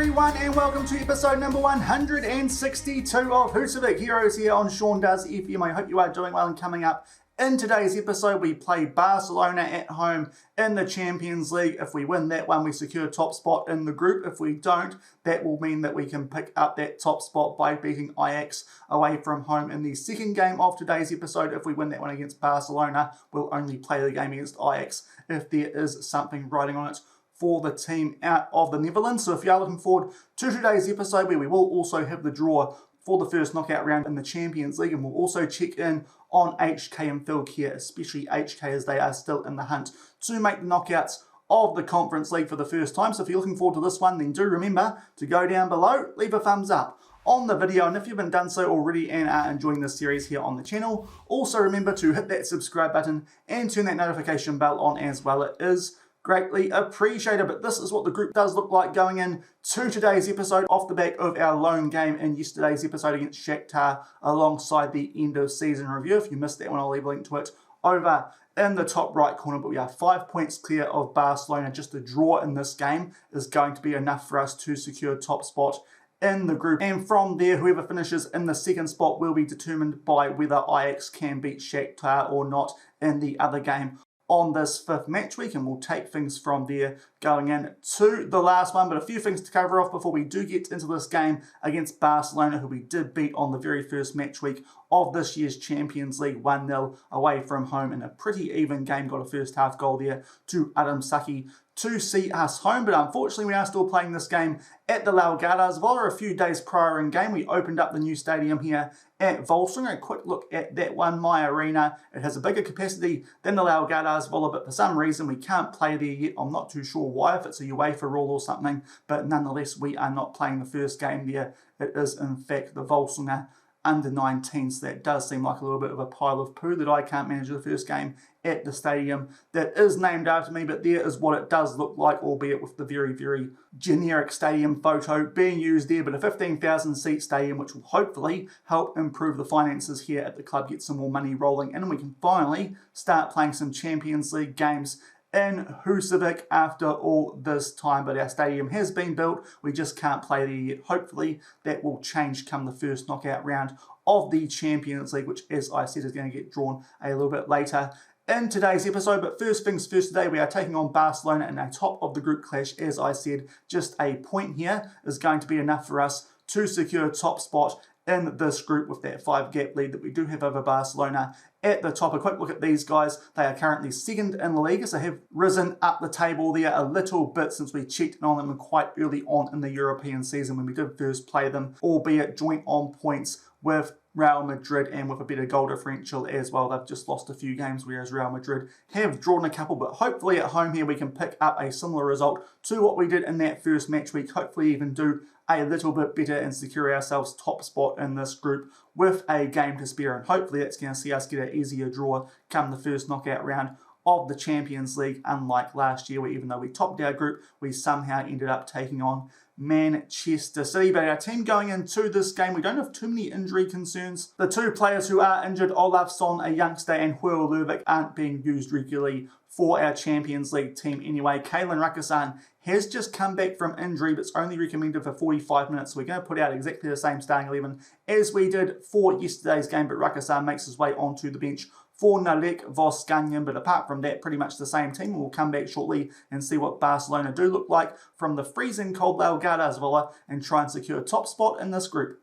everyone, and welcome to episode number 162 of Husavik Heroes here on Shaun Does FM. I hope you are doing well, and coming up in today's episode, we play Barcelona at home in the Champions League. If we win that one, we secure top spot in the group. If we don't, that will mean that we can pick up that top spot by beating Ajax away from home in the second game of today's episode. If we win that one against Barcelona, we'll only play the game against Ajax if there is something riding on it for the team out of the Netherlands. So if you are looking forward to today's episode, where we will also have the draw for the first knockout round in the Champions League, and we'll also check in on HK and Phil here, especially HK, as they are still in the hunt to make the knockouts of the Conference League for the first time. So if you're looking forward to this one, then do remember to go down below, leave a thumbs up on the video, and if you haven't done so already and are enjoying this series here on the channel, also remember to hit that subscribe button and turn that notification bell on as well. It is greatly appreciated. But this is what the group does look like going in to today's episode off the back of our lone game in yesterday's episode against Shakhtar alongside the end of season review. If you missed that one, I'll leave a link to it over in the top right corner. But we are 5 points clear of Barcelona. Just a draw in this game is going to be enough for us to secure top spot in the group, and from there, whoever finishes in the second spot will be determined by whether Ajax can beat Shakhtar or not in the other game on this fifth match week, and we'll take things from there going in to the last one. But a few things to cover off before we do get into this game against Barcelona, who we did beat on the very first match week of this year's Champions League, 1-0 away from home in a pretty even game. Got a first half goal there to Adam Saki to see us home, but unfortunately we are still playing this game at the Laogadas. While a few days prior in game, we opened up the new stadium here at Völsungur. A quick look at that one, my arena. It has a bigger capacity than the Laogadas, but for some reason we can't play there yet. I'm not too sure why, if it's a UEFA rule or something, but nonetheless we are not playing the first game there. It is in fact the Völsungur under 19, so that does seem like a little bit of a pile of poo that I can't manage the first game at the stadium that is named after me. But there is what it does look like, albeit with the very, very generic stadium photo being used there. But a 15,000 seat stadium, which will hopefully help improve the finances here at the club, get some more money rolling in, and we can finally start playing some Champions League games in Husavik after all this time. But our stadium has been built, we just can't play there yet. Hopefully that will change come the first knockout round of the Champions League, which, as I said, is going to get drawn a little bit later in today's episode. But first things first, today we are taking on Barcelona in a top of the group clash. As I said, just a point here is going to be enough for us to secure top spot in this group with that 5-gap lead that we do have over Barcelona at the top. A quick look at these guys. They are currently second in La Liga, so have risen up the table there a little bit since we checked on them quite early on in the European season when we did first play them, albeit joint on points with Real Madrid and with a better goal differential as well. They've just lost a few games, whereas Real Madrid have drawn a couple. But hopefully at home here we can pick up a similar result to what we did in that first match week. Hopefully even do a little bit better and secure ourselves top spot in this group with a game to spare. And hopefully that's going to see us get an easier draw come the first knockout round of the Champions League, unlike last year, where even though we topped our group, we somehow ended up taking on Manchester City. But our team going into this game, we don't have too many injury concerns. The two players who are injured, Olafsson, a youngster, and Huel Lurvik, aren't being used regularly for our Champions League team anyway. Kalen Rakasan has just come back from injury, but it's only recommended for 45 minutes. So we're going to put out exactly the same starting 11 as we did for yesterday's game, but Rakasan makes his way onto the bench for Nalek Voskanyan. But apart from that, pretty much the same team. We'll come back shortly and see what Barcelona do look like from the freezing cold Laogadas Villa and try and secure a top spot in this group.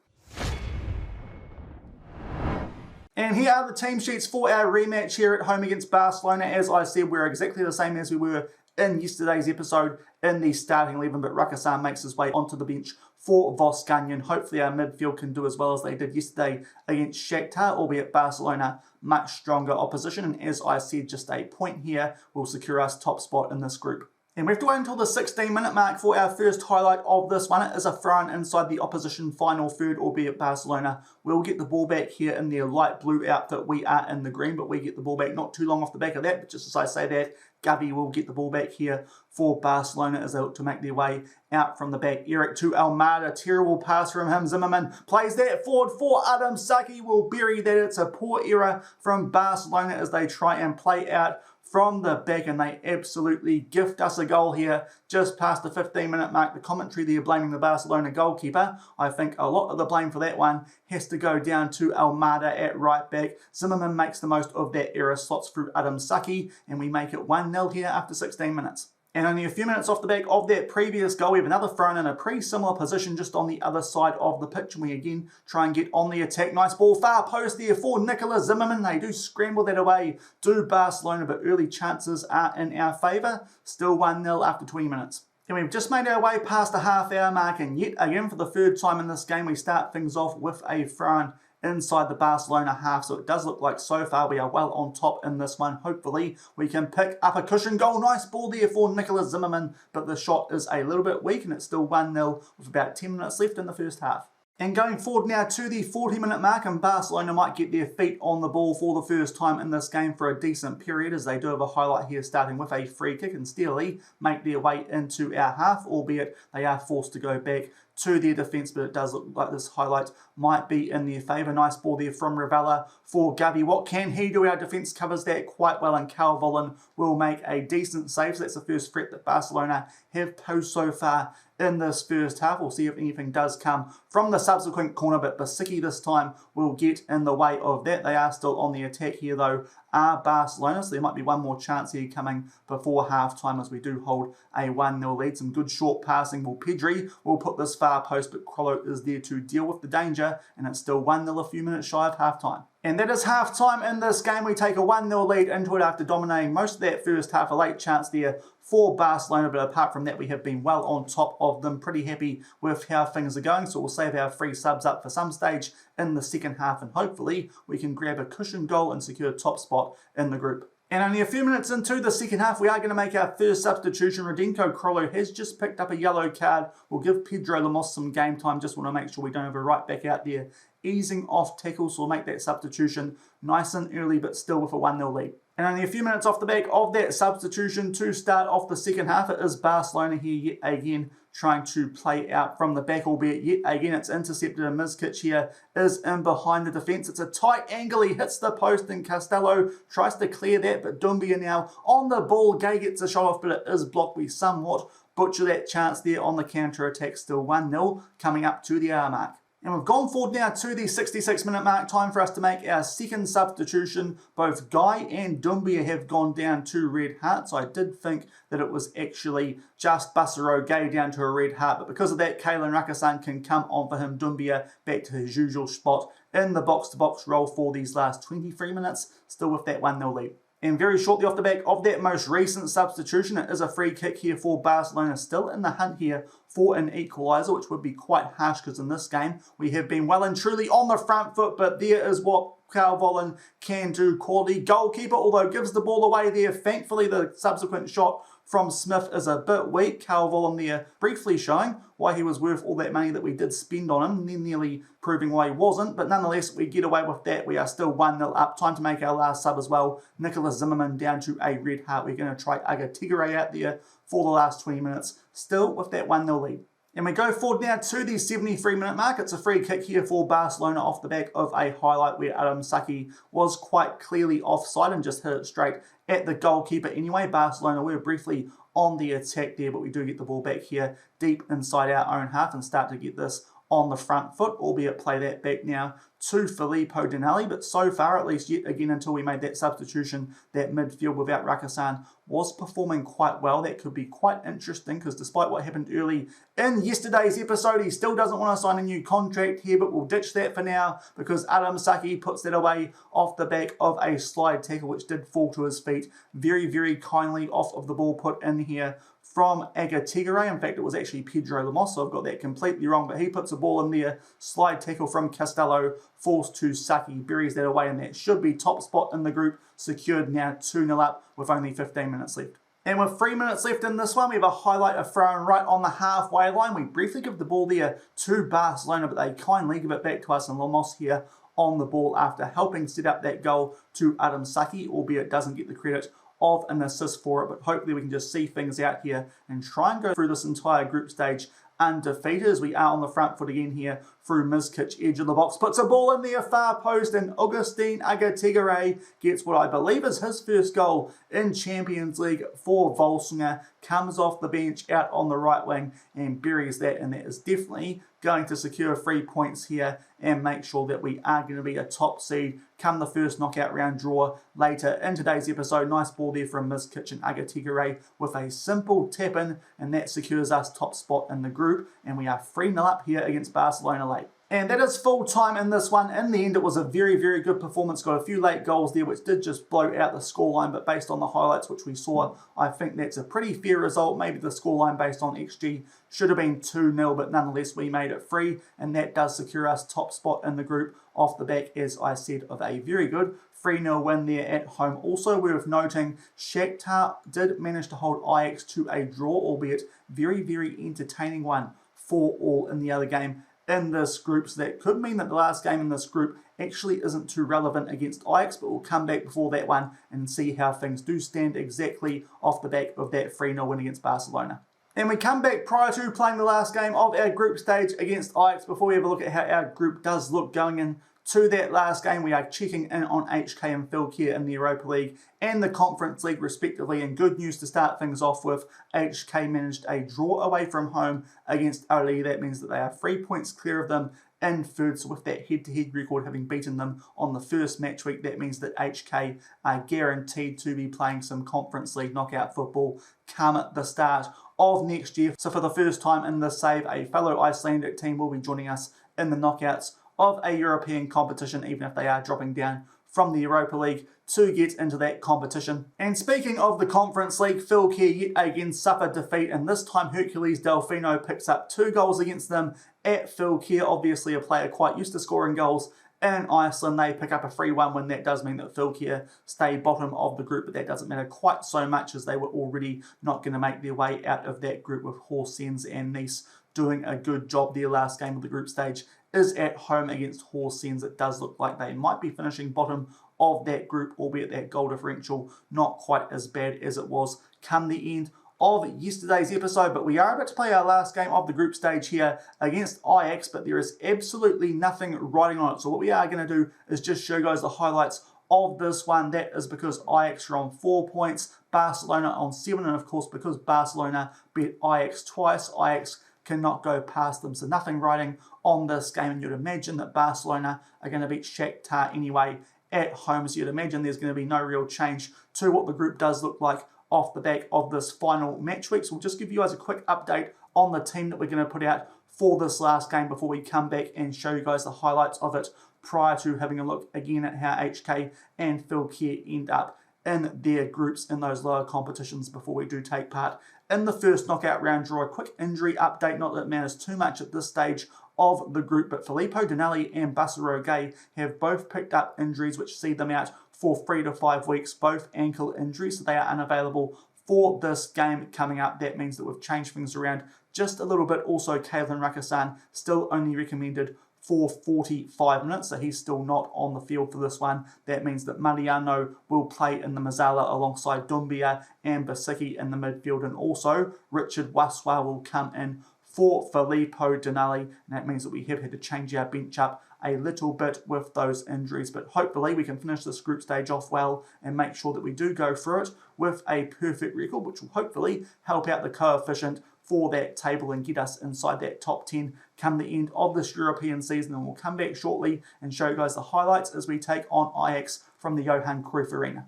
And here are the team sheets for our rematch here at home against Barcelona. As I said, we're exactly the same as we were in yesterday's episode in the starting 11, but Rakasan makes his way onto the bench for Voskanyan. Hopefully our midfield can do as well as they did yesterday against Shakhtar, albeit Barcelona much stronger opposition. And as I said, just a point here will secure us top spot in this group. And we have to wait until the 16-minute mark for our first highlight of this one. It is a throw-in inside the opposition final third, albeit Barcelona will get the ball back here in their light blue outfit. We are in the green, but we get the ball back not too long off the back of that. But just as I say that, Gavi will get the ball back here for Barcelona as they look to make their way out from the back. Eric to Almada, terrible pass from him. Zimmerman plays that forward for Adam Saki, will bury that. It's a poor error from Barcelona as they try and play out from the back, and they absolutely gift us a goal here just past the 15-minute mark. The commentary there blaming the Barcelona goalkeeper. I think a lot of the blame for that one has to go down to Almada at right back. Zimmerman makes the most of that error, slots through Adam Saki, and we make it 1-0 here after 16 minutes. And only a few minutes off the back of that previous goal, we have another throw in a pretty similar position just on the other side of the pitch. And we again try and get on the attack. Nice ball, far post there for Nicola Zimmerman. They do scramble that away, do Barcelona, but early chances are in our favour. Still 1-0 after 20 minutes. And we've just made our way past the half-hour mark, and yet again for the third time in this game, we start things off with a throw-in inside the Barcelona half. So it does look like so far we are well on top in this one. Hopefully we can pick up a cushion goal. Nice ball there for Nicola Zimmerman, but the shot is a little bit weak, and it's still 1-0 with about 10 minutes left in the first half. And going forward now to the 40-minute mark, and Barcelona might get their feet on the ball for the first time in this game for a decent period, as they do have a highlight here starting with a free kick, and steadily make their way into our half, albeit they are forced to go back to their defence, but it does look like this highlight might be in their favour. Nice ball there from Ravella for Gavi. What can he do? Our defence covers that quite well, and Calvolin will make a decent save. So that's the first threat that Barcelona have posed so far in this first half. We'll see if anything does come from the subsequent corner, but Basicki this time will get in the way of that. They are still on the attack here though, are Barcelona, so there might be one more chance here coming before half-time as we do hold a 1-0 lead. Some good short passing. Well, Pedri will put this far post, but Krollo is there to deal with the danger, and it's still 1-0 a few minutes shy of half-time. And that is half-time in this game. We take a 1-0 lead into it after dominating most of that first half. A late chance there for Barcelona, but apart from that, we have been well on top of them. Pretty happy with how things are going, so we'll save our free subs up for some stage in the second half, and hopefully we can grab a cushion goal and secure top spot in the group. And only a few minutes into the second half, we are going to make our first substitution. Radenko Krollo has just picked up a yellow card. We'll give Pedro Lemos some game time. Just want to make sure we don't have a right back out there easing off tackles. So we'll make that substitution nice and early, but still with a 1-0 lead. And only a few minutes off the back of that substitution to start off the second half, it is Barcelona here yet again trying to play out from the back, albeit yet again it's intercepted, and Mizkic here is in behind the defence. It's a tight angle, he hits the post, and Castello tries to clear that, but Doumbia now on the ball. Gay gets a shot off, but it is blocked. We somewhat butcher that chance there on the counter-attack. Still 1-0 coming up to the hour mark. And we've gone forward now to the 66-minute mark. Time for us to make our second substitution. Both Guy and Doumbia have gone down to red hearts. I did think that it was actually just Basaro Gay down to a red heart, but because of that, Kalen Rakasan can come on for him. Doumbia back to his usual spot in the box-to-box role for these last 23 minutes, still with that 1-0 lead. And very shortly off the back of that most recent substitution, it is a free kick here for Barcelona, still in the hunt here for an equaliser, which would be quite harsh because in this game we have been well and truly on the front foot, but there is what Calvolin can do. Quality goalkeeper, although gives the ball away there. Thankfully, the subsequent shot from Smith is a bit weak. Calvolin there briefly showing why he was worth all that money that we did spend on him, then nearly proving why he wasn't, but nonetheless we get away with that. We are still 1-0 up. Time to make our last sub as well. Nicola Zimmerman down to a red heart. We're going to try Tigre out there for the last 20 minutes, still with that 1-0 lead. And we go forward now to the 73-minute mark. It's a free kick here for Barcelona off the back of a highlight where Adam Saki was quite clearly offside and just hit it straight at the goalkeeper anyway. Barcelona were briefly on the attack there, but we do get the ball back here deep inside our own half and start to get this on the front foot, albeit play that back now to Filippo Dinelli. But so far, at least yet again until we made that substitution, that midfield without Rakasan was performing quite well. That could be quite interesting because despite what happened early in yesterday's episode, he still doesn't want to sign a new contract here, but we'll ditch that for now because Adam Saki puts that away off the back of a slide tackle which did fall to his feet very, very kindly off of the ball put in here from Tigre. In fact, it was actually Pedro Lemos, so I've got that completely wrong, but he puts a ball in there, slide tackle from Castello, falls to Saki, buries that away, and that should be top spot in the group, secured now 2-0 up with only 15 minutes left. And with 3 minutes left in this one, we have a highlight of thrown right on the halfway line. We briefly give the ball there to Barcelona, but they kindly give it back to us, and Lemos here on the ball after helping set up that goal to Adam Saki, albeit doesn't get the credit of an assist for it, but hopefully we can just see things out here and try and go through this entire group stage undefeated as we are on the front foot again here through Miskic, edge of the box, puts a ball in there, far post, and Augustin Agatigere gets what I believe is his first goal in Champions League for Völsungur, comes off the bench out on the right wing and buries that, and that is definitely going to secure 3 points here and make sure that we are going to be a top seed come the first knockout round draw later in today's episode. Nice ball there from Miskic and Agatigere with a simple tap in, and that secures us top spot in the group, and we are 3-0 up here against Barcelona late. And that is full time in this one. In the end, it was a very, very good performance. Got a few late goals there, which did just blow out the scoreline. But based on the highlights which we saw, I think that's a pretty fair result. Maybe the scoreline based on XG should have been 2-0, but nonetheless, we made it 3. And that does secure us top spot in the group off the back, as I said, of a very good 3-0 win there at home. Also worth noting, Shakhtar did manage to hold Ajax to a draw, albeit very, very entertaining one for all in the other game in this group, so that could mean that the last game in this group actually isn't too relevant against Ajax, but we'll come back before that one and see how things do stand exactly off the back of that 3-0 win against Barcelona. And we come back prior to playing the last game of our group stage against Ajax. Before we have a look at how our group does look going into that last game, we are checking in on HK and Fylkir in the Europa League and the Conference League respectively. And good news to start things off with, HK managed a draw away from home against Oli. That means that they are 3 points clear of them in third. So with that head-to-head record having beaten them on the first match week, that means that HK are guaranteed to be playing some Conference League knockout football come at the start of next year. So for the first time in this save, a fellow Icelandic team will be joining us in the knockouts of a European competition, even if they are dropping down from the Europa League to get into that competition. And speaking of the Conference League, Fylkir yet again suffered defeat, and this time Hercules Delfino picks up 2 goals against them at Fylkir. Obviously a player quite used to scoring goals in Iceland. They pick up a 3-1 win. That does mean that Fylkir stay bottom of the group, but that doesn't matter quite so much as they were already not going to make their way out of that group, with Horsens and Nice doing a good job. Their last game of the group stage is at home against Horsens. It does look like they might be finishing bottom of that group, albeit that goal differential not quite as bad as it was come the end of yesterday's episode. But we are about to play our last game of the group stage here against Ajax, but there is absolutely nothing writing on it. So what we are going to do is just show you guys the highlights of this one. That is because Ajax are on 4 points, Barcelona on 7, and of course because Barcelona beat Ajax twice, Ajax cannot go past them. So nothing writing on this game, and you'd imagine that Barcelona are going to beat Shakhtar anyway at home. So you'd imagine there's going to be no real change to what the group does look like off the back of this final match week. So we'll just give you guys a quick update on the team that we're going to put out for this last game before we come back and show you guys the highlights of it prior to having a look again at how HK and Fylkir end up in their groups in those lower competitions before we do take part in the first knockout round draw. A quick injury update, not that it matters too much at this stage of the group, but Filippo Dinelli and Basaro Gay have both picked up injuries which see them out for 3 to 5 weeks, both ankle injuries, so they are unavailable for this game coming up. That means that we've changed things around just a little bit. Also, Kalen Rakasan still only recommended for 45 minutes, so he's still not on the field for this one. That means that Mariano will play in the Mazzala alongside Dumbia and Basicki in the midfield, and also Richard Waswa will come in for Filippo Dinelli, and that means that we have had to change our bench up a little bit with those injuries, but hopefully we can finish this group stage off well and make sure that we do go through it with a perfect record, which will hopefully help out the coefficient for that table and get us inside that top 10 come the end of this European season. And we'll come back shortly and show you guys the highlights as we take on Ajax from the Johan Cruyff Arena.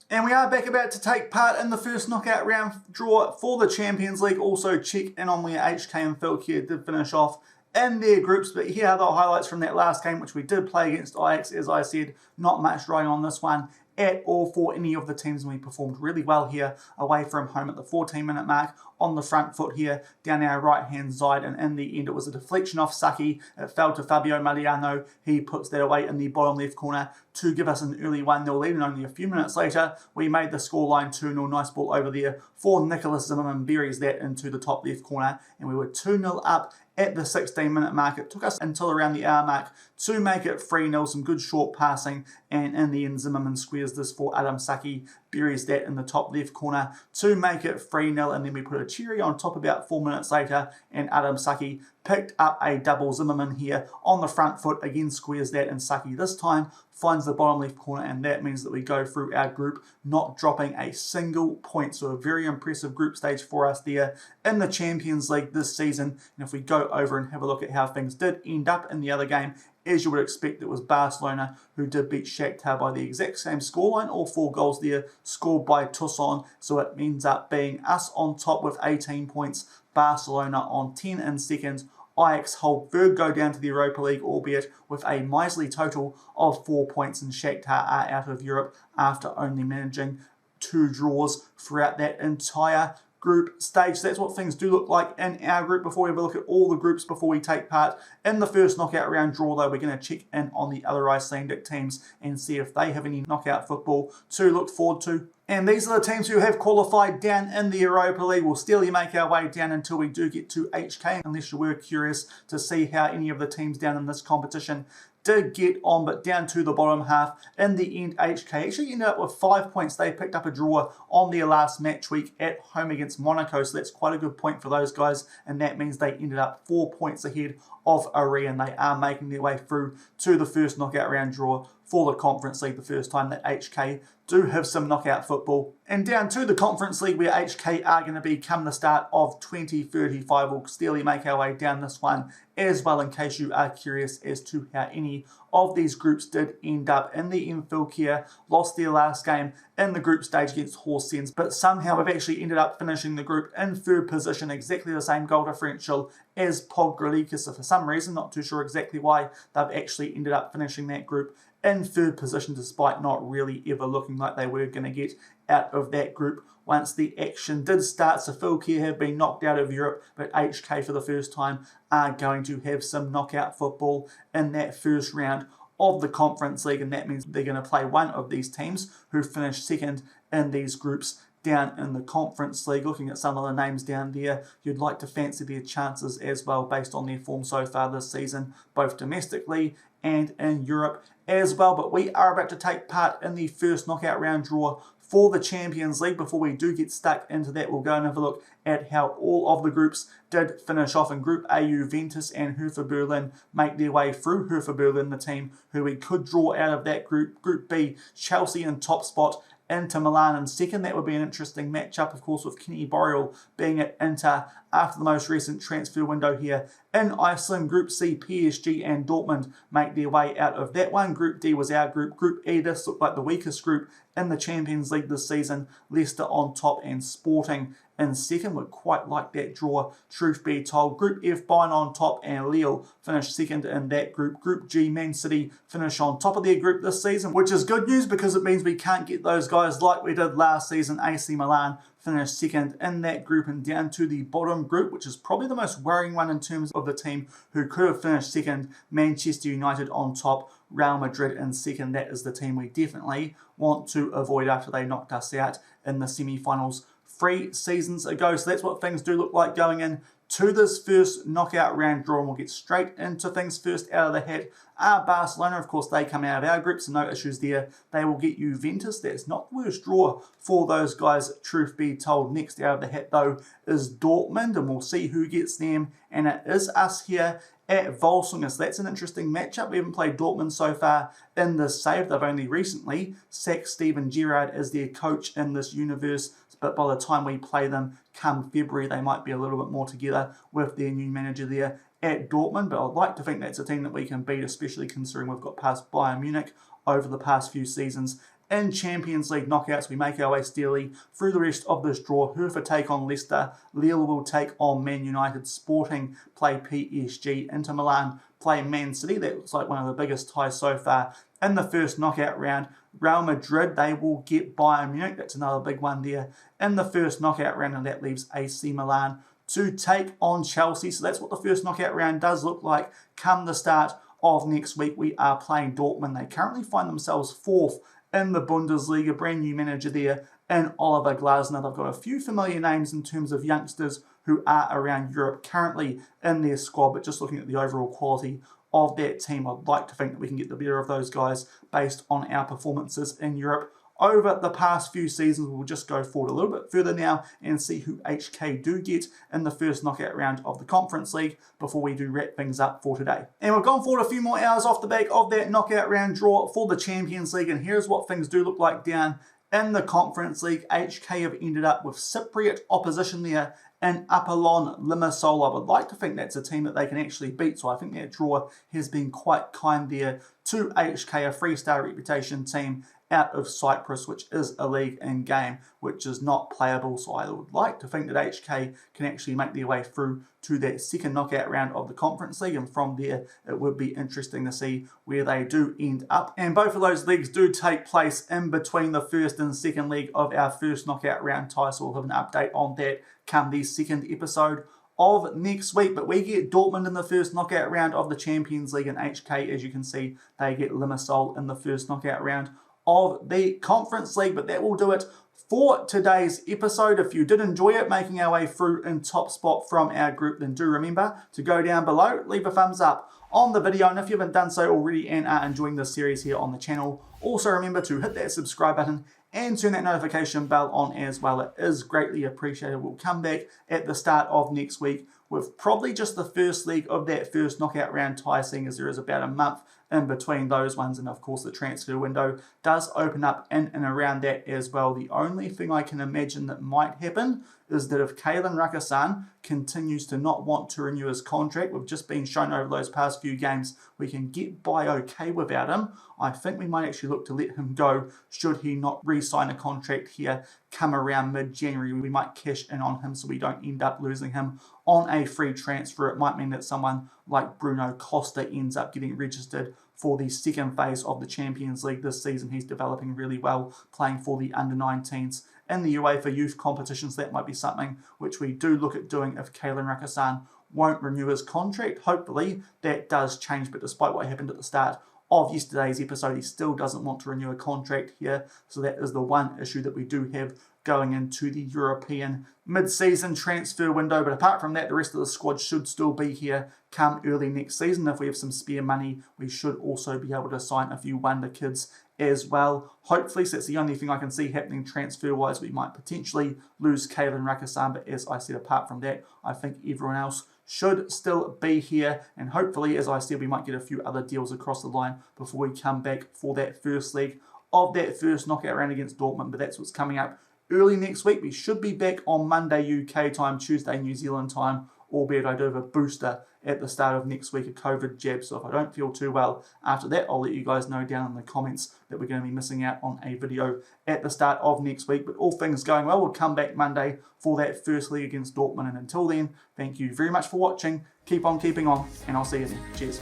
And we are back about to take part in the first knockout round draw for the Champions League. Also check in on where HK and Fylkir did finish off in their groups. But here are the highlights from that last game, which we did play against Ajax. As I said, not much writing on this one at all for any of the teams, and we performed really well here away from home at the 14-minute mark on the front foot here down our right-hand side, and in the end it was a deflection off Saki. It fell to Fabio Mariano. He puts that away in the bottom left corner to give us an early 1-0 lead, and only a few minutes later we made the scoreline 2-0. Nice ball over there for Nicholas Zimmerman, buries that into the top left corner, and we were 2-0 up at the 16-minute mark. It took us until around the hour mark to make it 3-0, some good short passing, and in the end Zimmerman squares this for Adam Saki buries that in the top left corner to make it 3-0, and then we put a cherry on top about 4 minutes later, and Adam Saki picked up a double Zimmerman here on the front foot, again squares that, and Saki this time finds the bottom left corner, and that means that we go through our group not dropping a single point. So a very impressive group stage for us there in the Champions League this season. And if we go over and have a look at how things did end up in the other game, as you would expect, it was Barcelona who did beat Shakhtar by the exact same scoreline. All 4 goals there scored by Toussaint, so it ends up being us on top with 18 points, Barcelona on 10 in second. Ajax hold third, go down to the Europa League, albeit with a miserly total of 4 points, and Shakhtar are out of Europe after only managing 2 draws throughout that entire group stage. So that's what things do look like in our group. Before we have a look at all the groups before we take part in the first knockout round draw, though, we're going to check in on the other Icelandic teams and see if they have any knockout football to look forward to. And these are the teams who have qualified down in the Europa League. We'll steadily make our way down until we do get to HK, unless you were curious to see how any of the teams down in this competition did get on, but down to the bottom half. In the end, HK actually ended up with 5 points. They picked up a draw on their last match week at home against Monaco, so that's quite a good point for those guys, and that means they ended up 4 points ahead of Ari, and they are making their way through to the first knockout round draw for the Conference League, the first time that HK do have some knockout football. And down to the Conference League, where HK are going to be come the start of 2035. We'll steadily make our way down this one as well, in case you are curious as to how any of these groups did end up. In the end, Fylkir lost their last game in the group stage against Horsens, but somehow have actually ended up finishing the group in third position, exactly the same goal differential as Podgorica. So for some reason, not too sure exactly why, they've actually ended up finishing that group in third position, despite not really ever looking like they were going to get out of that group once the action did start. So Fylkir have been knocked out of Europe, but HK for the first time are going to have some knockout football in that first round of the Conference League, and that means they're going to play one of these teams who finished second in these groups down in the Conference League. Looking at some of the names down there, you'd like to fancy their chances as well based on their form so far this season, both domestically and in Europe as well. But we are about to take part in the first knockout round draw for the Champions League. Before we do get stuck into that, we'll go and have a look at how all of the groups did finish off. In Group A, Juventus and Hertha Berlin make their way through. Hertha Berlin, the team who we could draw out of that group. Group B, Chelsea in top spot, Inter Milan in second. That would be an interesting matchup, of course, with Kenny Boreal being at Inter after the most recent transfer window here in Iceland. Group C, PSG and Dortmund make their way out of that one. Group D was our group. Group E, this looked like the weakest group in the Champions League this season. Leicester on top and Sporting in second. Would quite like that draw, truth be told. Group F, Bayern on top and Lille finished second in that group. Group G, Man City finish on top of their group this season, which is good news because it means we can't get those guys like we did last season. AC Milan finished second in that group. And down to the bottom group, which is probably the most worrying one in terms of the team who could have finished second, Manchester United on top, Real Madrid in second. That is the team we definitely want to avoid after they knocked us out in the semi-finals 3 seasons ago. So that's what things do look like going in to this first knockout round draw, and we'll get straight into things. First out of the hat are Barcelona. Of course, they come out of our group, so no issues there. They will get Juventus. That's not the worst draw for those guys, truth be told. Next out of the hat, though, is Dortmund, and we'll see who gets them, and it is us here at Völsungur. So that's an interesting matchup. We haven't played Dortmund so far in this save. They've only recently sacked Steven Gerrard as their coach in this universe, but by the time we play them come February, they might be a little bit more together with their new manager there at Dortmund. But I'd like to think that's a team that we can beat, especially considering we've got past Bayern Munich over the past few seasons. In Champions League knockouts, we make our way steadily through the rest of this draw. Hertha take on Leicester, Lille will take on Man United, Sporting play PSG, Inter Milan play Man City. That looks like one of the biggest ties so far in the first knockout round. Real Madrid, they will get Bayern Munich. That's another big one there in the first knockout round, and that leaves AC Milan to take on Chelsea. So that's what the first knockout round does look like. Come the start of next week, we are playing Dortmund. They currently find themselves 4th in the Bundesliga. Brand new manager there in Oliver Glasner. They've got a few familiar names in terms of youngsters who are around Europe currently in their squad, but just looking at the overall quality of that team, I'd like to think that we can get the better of those guys based on our performances in Europe over the past few seasons. We'll just go forward a little bit further now and see who HK do get in the first knockout round of the Conference League before we do wrap things up for today. And we've gone forward a few more hours off the back of that knockout round draw for the Champions League, and here's what things do look like down in the Conference League. HK have ended up with Cypriot opposition there in Apollon Limassol. I would like to think that's a team that they can actually beat, so I think that draw has been quite kind there to HK, a 3-star reputation team out of Cyprus, which is a league in game which is not playable. So I would like to think that HK can actually make their way through to that second knockout round of the Conference League, and from there it would be interesting to see where they do end up. And both of those leagues do take place in between the first and second leg of our first knockout round tie, so we'll have an update on that come the second episode of next week. But we get Dortmund in the first knockout round of the Champions League, and HK, as you can see, they get Limassol in the first knockout round of the Conference League. But that will do it for today's episode. If you did enjoy it, making our way through in top spot from our group, then do remember to go down below, leave a thumbs up on the video, and if you haven't done so already and are enjoying this series here on the channel, also remember to hit that subscribe button and turn that notification bell on as well. It is greatly appreciated. We'll come back at the start of next week with probably just the first leg of that first knockout round tie, seeing as there is about a month in between those ones, and of course the transfer window does open up in and around that as well. The only thing I can imagine that might happen is that if Kalen Rakasan continues to not want to renew his contract, we've just been shown over those past few games we can get by okay without him. I think we might actually look to let him go should he not re-sign a contract here come around mid-January. We might cash in on him so we don't end up losing him on a free transfer. It might mean that someone like Bruno Costa ends up getting registered for the second phase of the Champions League this season. He's developing really well, playing for the under-19s in the UEFA youth competitions. That might be something which we do look at doing if Kalen Rakasan won't renew his contract. Hopefully that does change, but despite what happened at the start of yesterday's episode, he still doesn't want to renew a contract here. So that is the one issue that we do have going into the European mid-season transfer window. But apart from that, the rest of the squad should still be here come early next season. If we have some spare money, we should also be able to sign a few wonder kids as well, hopefully. So that's the only thing I can see happening transfer-wise. We might potentially lose Kalen Rakasan, but as I said, apart from that, I think everyone else should still be here, and hopefully, as I said, we might get a few other deals across the line before we come back for that first leg of that first knockout round against Dortmund. But that's what's coming up early next week. We should be back on Monday UK time, Tuesday New Zealand time, albeit I do have a booster at the start of next week, a COVID jab, so if I don't feel too well after that, I'll let you guys know down in the comments that we're going to be missing out on a video at the start of next week. But all things going well, we'll come back Monday for that first leg against Dortmund, and until then, thank you very much for watching, keep on keeping on, and I'll see you then. Cheers.